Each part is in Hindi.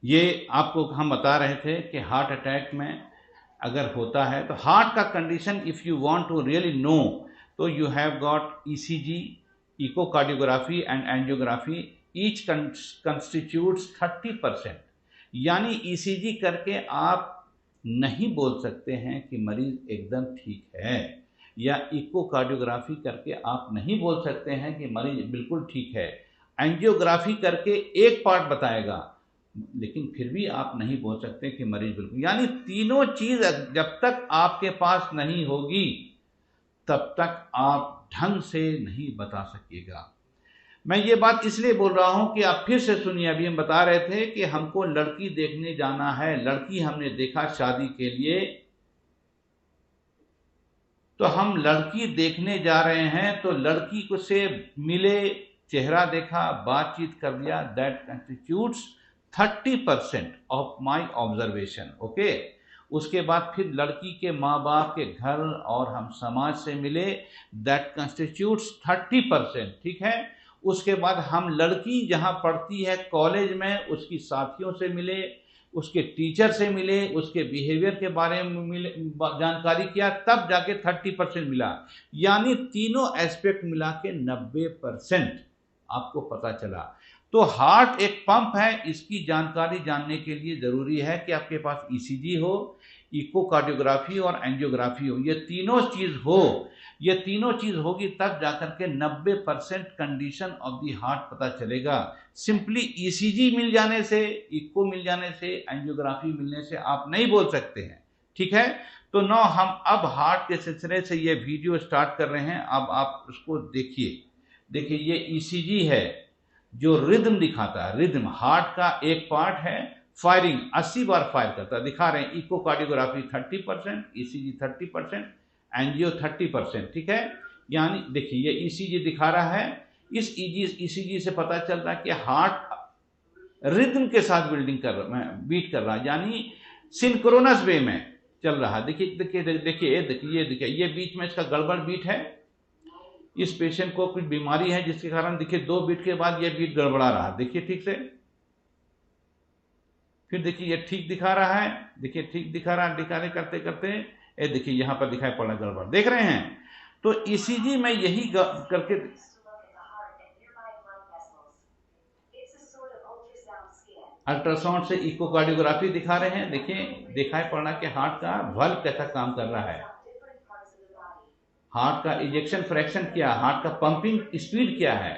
ये आपको हम बता रहे थे कि हार्ट अटैक में अगर होता है तो हार्ट का condition, if you want to really know, तो you have got ECG, echocardiography and angiography, each constitutes 30%। यानी ईसीजी करके आप नहीं बोल सकते हैं कि मरीज एकदम ठीक है, या इकोकार्डियोग्राफी करके आप नहीं बोल सकते हैं कि मरीज बिल्कुल ठीक है। एंजियोग्राफी करके एक पार्ट बताएगा, लेकिन फिर भी आप नहीं बोल सकते कि मरीज बिल्कुल, यानी तीनों चीज जब तक आपके पास नहीं होगी तब तक आप ढंग से नहीं बता सकिएगा। मैं ये बात इसलिए बोल रहा हूं कि आप फिर से सुनिए। अभी हम बता रहे थे कि हमको लड़की देखने जाना है, लड़की हमने देखा शादी के लिए, तो हम लड़की देखने जा रहे हैं, तो लड़की को से मिले, चेहरा देखा, बातचीत कर लिया, that constitutes 30% of my observation. Okay, उसके बाद फिर लड़की के माँ बाप के घर और हम समाज से मिले, दैट कंस्टिट्यूट्स 30%। ठीक है, उसके बाद हम लड़की जहाँ पढ़ती है कॉलेज में, उसकी साथियों से मिले, उसके टीचर से मिले, उसके बिहेवियर के बारे में मिले, जानकारी किया, तब जाके 30% मिला। यानी तीनों एस्पेक्ट मिला के 90% आपको पता चला। तो हार्ट एक पंप है, इसकी जानकारी जानने के लिए जरूरी है कि आपके पास ईसीजी हो, इकोकार्डियोग्राफी और एंजियोग्राफी हो, ये तीनों चीज हो। ये तीनों चीज होगी तब जाकर के 90% कंडीशन ऑफ द हार्ट पता चलेगा। सिंपली ईसीजी मिल जाने से, इको मिल जाने से, एंजियोग्राफी मिलने से आप नहीं बोल सकते हैं। ठीक है, तो नो, हम अब हार्ट के सिलसिले से ये वीडियो स्टार्ट कर रहे हैं। अब आप उसको देखिए। देखिए, ये ईसीजी है जो रिदम दिखाता है। रिदम हार्ट का एक पार्ट है, फायरिंग 80 बार फायर करता है, दिखा रहे हैं। Echocardiography 30%, ECG 30%, angio 30%। ठीक है, यानी देखिए ये ईसीजी दिखा रहा है। इस ईसीजी से पता चल रहा है कि हार्ट रिदम के साथ बीट कर रहा है, यानी सिंक्रोनस वे में चल रहा है। देखिए देखिए देखिए देखिए देखिए, ये बीच में इसका गड़बड़ बीट है। इस पेशेंट को कुछ बीमारी है जिसके कारण देखिए 2 बीट के बाद ये बीट गड़बड़ा रहा है। देखिए ठीक से, फिर देखिए ये ठीक दिखा रहा है, देखिए ठीक दिखा रहा है, दिखाने करते करते ये देखिए यहां पर दिखाई पड़ रहा गड़बड़, देख रहे हैं। तो ईसीजी में यही करके अल्ट्रासाउंड से इकोकार्डियोग्राफी दिखा रहे हैं। देखिए दिखाई पड़ रहा कि हार्ट का वाल्व कैसा काम कर रहा है, हार्ट का इजेक्शन फ्रैक्शन क्या, हार्ट का पंपिंग स्पीड क्या है।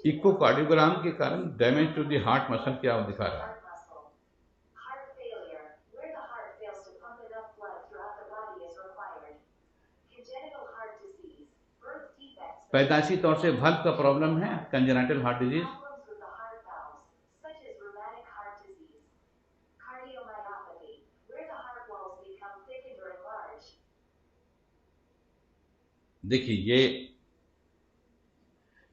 इकोकार्डियोग्राम के कारण damage to the heart muscle क्या दिखा रहा है। पैदाइशी तौर से valve का प्रॉब्लम है, कंजेनाइटल हार्ट डिजीज। देखिए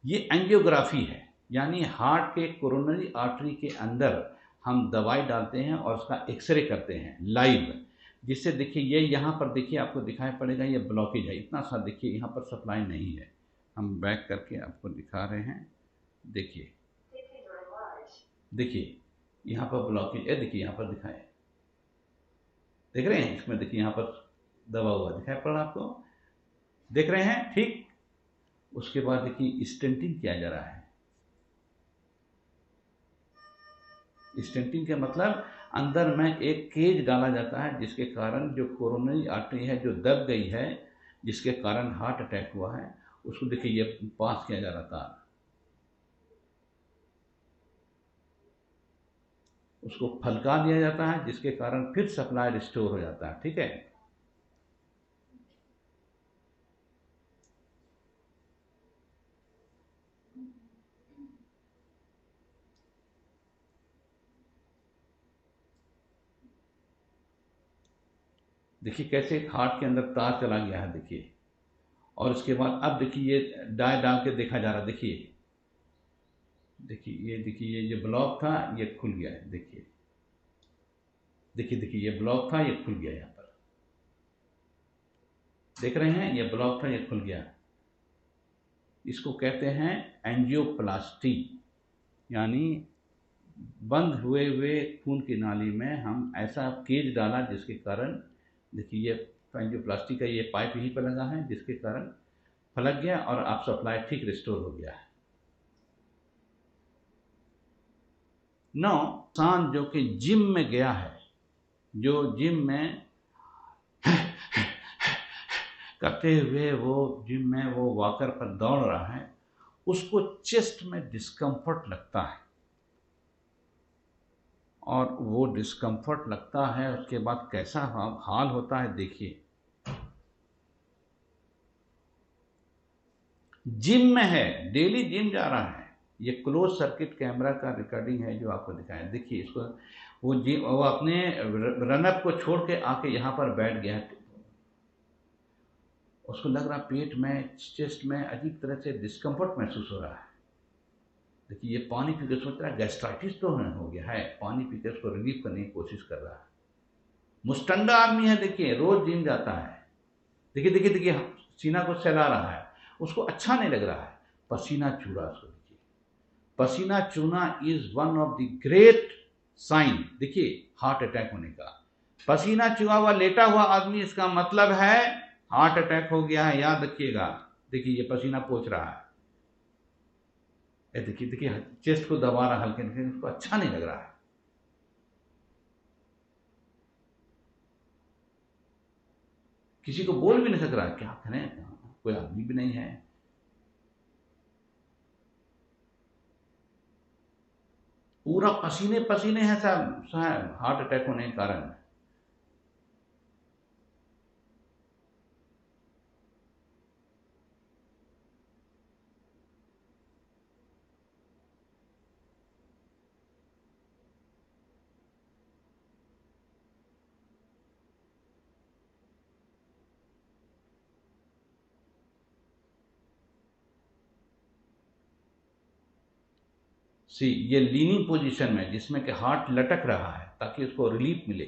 ये एंजियोग्राफी है, यानी हार्ट के कोरोनरी आर्टरी के अंदर हम दवाई डालते हैं और उसका एक्सरे करते हैं लाइव, जिससे देखिए ये यहाँ पर देखिए आपको दिखाई पड़ेगा ये ब्लॉकेज है, इतना सा देखिए यहाँ पर सप्लाई नहीं है। हम बैक करके आपको दिखा रहे हैं। देखिए देखिए यहाँ पर ब्लॉकेज है, देखिए यहाँ पर दिखाए, देख रहे हैं, इसमें देखिए यहाँ पर दबा हुआ दिखाई पड़ रहा आपको, देख रहे हैं ठीक। उसके बाद देखिए स्टेंटिंग किया जा रहा है। स्टेंटिंग का मतलब अंदर में एक केज डाला जाता है, जिसके कारण जो कोरोनरी आर्टरी है जो दब गई है, जिसके कारण हार्ट अटैक हुआ है, उसको देखिए ये पास किया जा रहा तार, उसको फलका दिया जाता है, जिसके कारण फिर सप्लाई रिस्टोर हो जाता है। ठीक है, देखिए कैसे हार्ट के अंदर तार चला गया है, देखिए। और उसके बाद अब देखिए ये डाई डाल के देखा जा रहा है, देखिए देखिए ये ब्लॉक था, ये खुल गया है, देखिए देखिए ये ब्लॉक था, ये खुल गया। यहाँ पर देख रहे हैं, ये ब्लॉक था, ये खुल गया। इसको कहते हैं एंजियोप्लास्टी, यानी बंद हुए हुए खून की नाली में हम ऐसा केज डाला जिसके कारण, देखिए ये एंजियोप्लास्टी का ये पाइप यहीं पर लगा है, जिसके कारण फलक गया और आप सप्लाई ठीक रिस्टोर हो गया है। नौ इंसान जो कि जिम में गया है, जो जिम में करते हुए वो जिम में वो वॉकर पर दौड़ रहा है, उसको चेस्ट में डिस्कम्फर्ट लगता है, और वो डिस्कम्फर्ट लगता है, उसके बाद कैसा हाल होता है देखिए। जिम में है, डेली जिम जा रहा है, ये क्लोज सर्किट कैमरा का रिकॉर्डिंग है जो आपको दिखाया। देखिए इसको, वो अपने रनअप को छोड़ के आके यहाँ पर बैठ गया है, उसको लग रहा पेट में, चेस्ट में अजीब तरह से डिस्कम्फर्ट महसूस हो रहा है। देखिए ये पानी पी के सोच रहा है गैस्ट्राइटिस तो हो गया है, पानी पी के उसको रिलीफ करने की कोशिश कर रहा है। मुस्टंडा आदमी है, देखिए रोज जिम जाता है, देखिए सीना को सहला रहा है, उसको अच्छा नहीं लग रहा है, पसीना चू रहा है उसको। देखिए पसीना चूना is one of the great sign, देखिए हार्ट अटैक होने का। पसीना चुआ हुआ लेटा हुआ आदमी, इसका मतलब है हार्ट अटैक हो गया है, याद रखिएगा। देखिए ये पसीना पोंछ रहा है, देखिए चेस्ट को दबा रहा है हल्के हल्के, उसको अच्छा नहीं लग रहा है। किसी को बोल भी नहीं सक रहा है, क्या करें, कोई आदमी भी नहीं है। पूरा पसीने पसीने है साहब, हार्ट अटैक होने के कारण। सी ये लीनिंग पोजीशन में, जिसमें कि हार्ट लटक रहा है ताकि उसको रिलीफ मिले।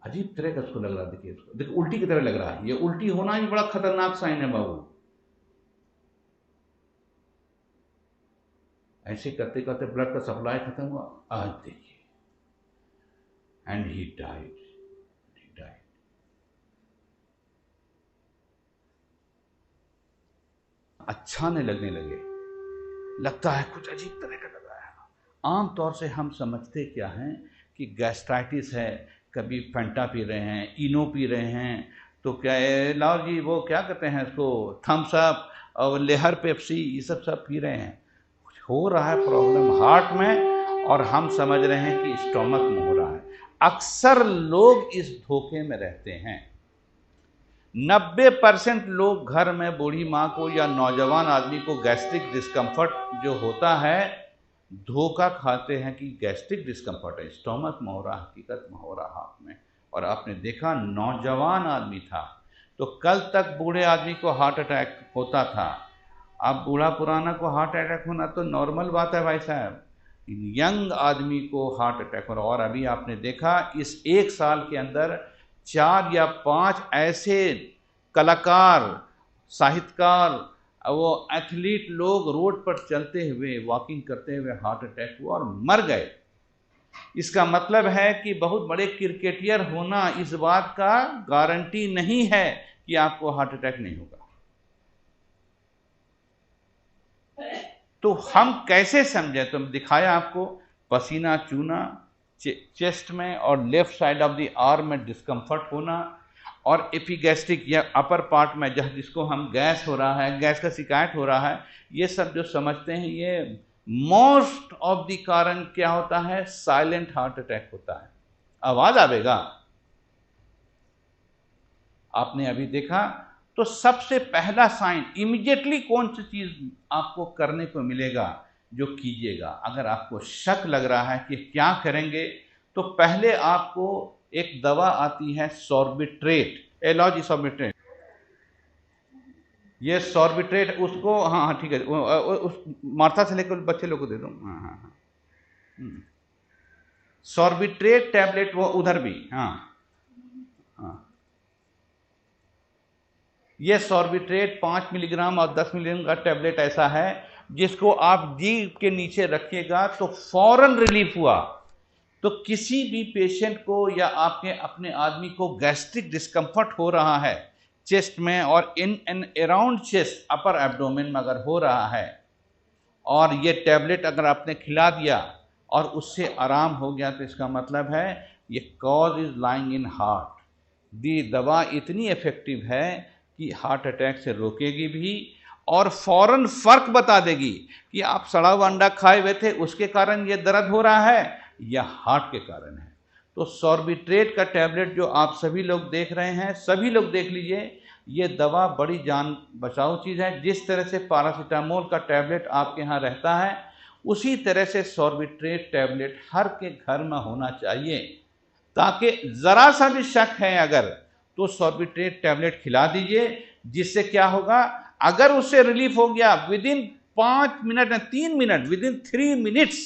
अजीब तरह का उसको लग रहा है, देखिए उसको, देखिए उल्टी की तरह लग रहा है। ये उल्टी होना भी बड़ा खतरनाक साइन है बाबू। ऐसे करते करते ब्लड का सप्लाई खत्म हुआ, आज देखिए, एंड ही डाइड। अच्छा नहीं लगने लगे, लगता है कुछ अजीब तरह का लग रहा है। आमतौर से हम समझते क्या हैं कि गैस्ट्राइटिस है, कभी फैंटा पी रहे हैं, इनो पी रहे हैं, तो क्या लाओ जी वो क्या कहते हैं इसको, थम्स अप और लेहर पेप्सी, ये सब पी रहे हैं। कुछ हो रहा है प्रॉब्लम हार्ट में, और हम समझ रहे हैं कि स्टोमक में हो रहा है। अक्सर लोग इस धोखे में रहते हैं। 90% लोग घर में बूढ़ी माँ को या नौजवान आदमी को गैस्ट्रिक डिस्कम्फर्ट जो होता है, धोखा खाते हैं कि गैस्ट्रिक डिस्कम्फर्ट है, स्टोमक में हो रहा, हकीकत में हो रहा हार्ट में। और आपने देखा नौजवान आदमी था, तो कल तक बूढ़े आदमी को हार्ट अटैक होता था, अब बूढ़ा पुराना को हार्ट अटैक होना तो नॉर्मल बात है भाई साहब। यंग आदमी को हार्ट अटैक हो रहा, और अभी आपने देखा इस 1 साल के अंदर 4 या 5 ऐसे कलाकार, साहित्यकार, वो एथलीट लोग रोड पर चलते हुए, वॉकिंग करते हुए हार्ट अटैक हुआ और मर गए। इसका मतलब है कि बहुत बड़े क्रिकेटियर होना इस बात का गारंटी नहीं है कि आपको हार्ट अटैक नहीं होगा। तो हम कैसे समझे? तो दिखाया आपको, पसीना चूना, चेस्ट में और left side of the arm में डिस्कम्फर्ट होना, और एपिगैस्ट्रिक या अपर पार्ट में जिसको हम गैस हो रहा है, गैस का शिकायत हो रहा है, ये सब जो समझते हैं, ये मोस्ट ऑफ द कारण क्या होता है? साइलेंट हार्ट अटैक होता है। आवाज आवेगा, आपने अभी देखा। तो सबसे पहला साइन इमीडिएटली कौन सी चीज आपको करने को मिलेगा, जो कीजिएगा? अगर आपको शक लग रहा है कि क्या करेंगे, तो पहले आपको एक दवा आती है सॉर्बिट्रेट, एलॉजी सॉर्बिट्रेट। ये सॉर्बिट्रेट, उसको, हाँ हाँ ठीक है, उस मार्था से लेकर बच्चे लोग को दे दो। हाँ हाँ हाँ, सॉर्बिट्रेट टैबलेट, वो उधर भी, हाँ हाँ। ये सॉर्बिट्रेट 5 मिलीग्राम और 10 मिलीग्राम का टैबलेट ऐसा है जिसको आप जीभ के नीचे रखिएगा तो फौरन रिलीफ हुआ। तो किसी भी पेशेंट को या आपके अपने आदमी को गैस्ट्रिक डिस्कम्फर्ट हो रहा है चेस्ट में और in and around chest, upper abdomen में अगर हो रहा है, और ये टैबलेट अगर आपने खिला दिया और उससे आराम हो गया, तो इसका मतलब है ये cause is lying in heart. दी दवा इतनी इफेक्टिव है कि हार्ट अटैक से रोकेगी भी और फौरन फर्क बता देगी कि आप सड़ा हुआ अंडा खाए हुए थे, उसके कारण ये दर्द हो रहा है या हार्ट के कारण है। तो सॉर्बिट्रेट का टैबलेट जो आप सभी लोग देख रहे हैं, सभी लोग देख लीजिए, ये दवा बड़ी जान बचाओ चीज़ है। जिस तरह से पैरासीटामोल का टैबलेट आपके यहाँ रहता है, उसी तरह से सॉर्बिट्रेट टैबलेट हर के घर में होना चाहिए, ताकि ज़रा सा भी शक है अगर, तो सॉर्बिट्रेट टैबलेट खिला दीजिए। जिससे क्या होगा, अगर उससे रिलीफ हो गया विदिन 5 मिनट या 3 minute, within 3 minutes,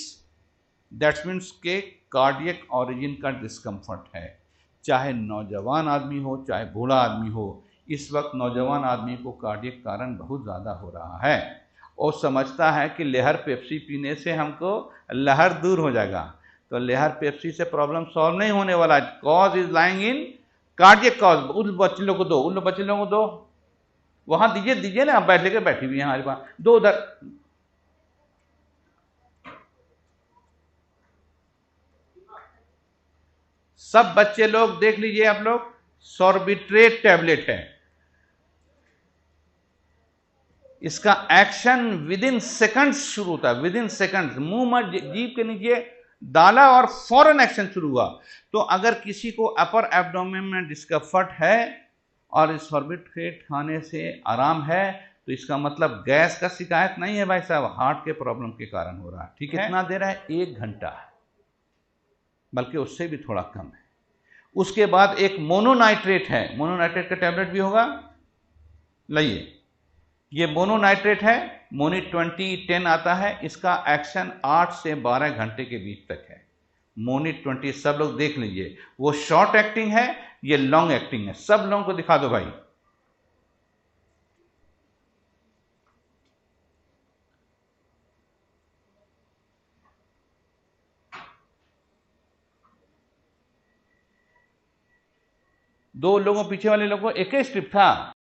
that's means के कार्डियक ऑरिजिन का डिस्कम्फर्ट है। चाहे नौजवान आदमी हो, चाहे बूढ़ा आदमी हो, इस वक्त नौजवान आदमी को कार्डियक कारण बहुत ज़्यादा हो रहा है और समझता है कि लहर पेप्सी पीने से हमको लहर दूर हो जाएगा। तो लहर पेप्सी से प्रॉब्लम सॉल्व नहीं होने वाला। Cause is lying in cardiac cause. उन बच्चे लोगों को दो, उन बच्चे लोगों को दो, वहां दीजिए, दीजिए ना, बैठ लेकर बैठी हुई है हमारे पास, दो उधर। सब बच्चे लोग देख लीजिए आप लोग, सॉर्बिट्रेट टैबलेट है, इसका एक्शन विदिन सेकंड्स शुरू होता है, विदिन सेकंड्स। मुंह में जीभ के नीचे डाला और फौरन एक्शन शुरू हुआ। तो अगर किसी को अपर एब्डोमेन में डिस्कम्फर्ट है और इस सॉर्बिट्रेट खाने से आराम है, तो इसका मतलब गैस का शिकायत नहीं है भाई साहब, हार्ट के प्रॉब्लम के कारण हो रहा है। ठीक है, कितना दे रहा है? 1 घंटा, बल्कि उससे भी थोड़ा कम है। उसके बाद एक मोनोनाइट्रेट है, मोनोनाइट्रेट का टैबलेट भी होगा, लाइए। ये मोनोनाइट्रेट है, मोनी 2010 आता है, इसका एक्शन 8 से 12 घंटे के बीच तक है। मोनी 20 सब लोग देख लीजिए, वो शॉर्ट एक्टिंग है, ये लॉन्ग एक्टिंग है। सब लोगों को दिखा दो भाई। दो लोगों, पीछे वाले लोगों को एक ही स्ट्रिप था,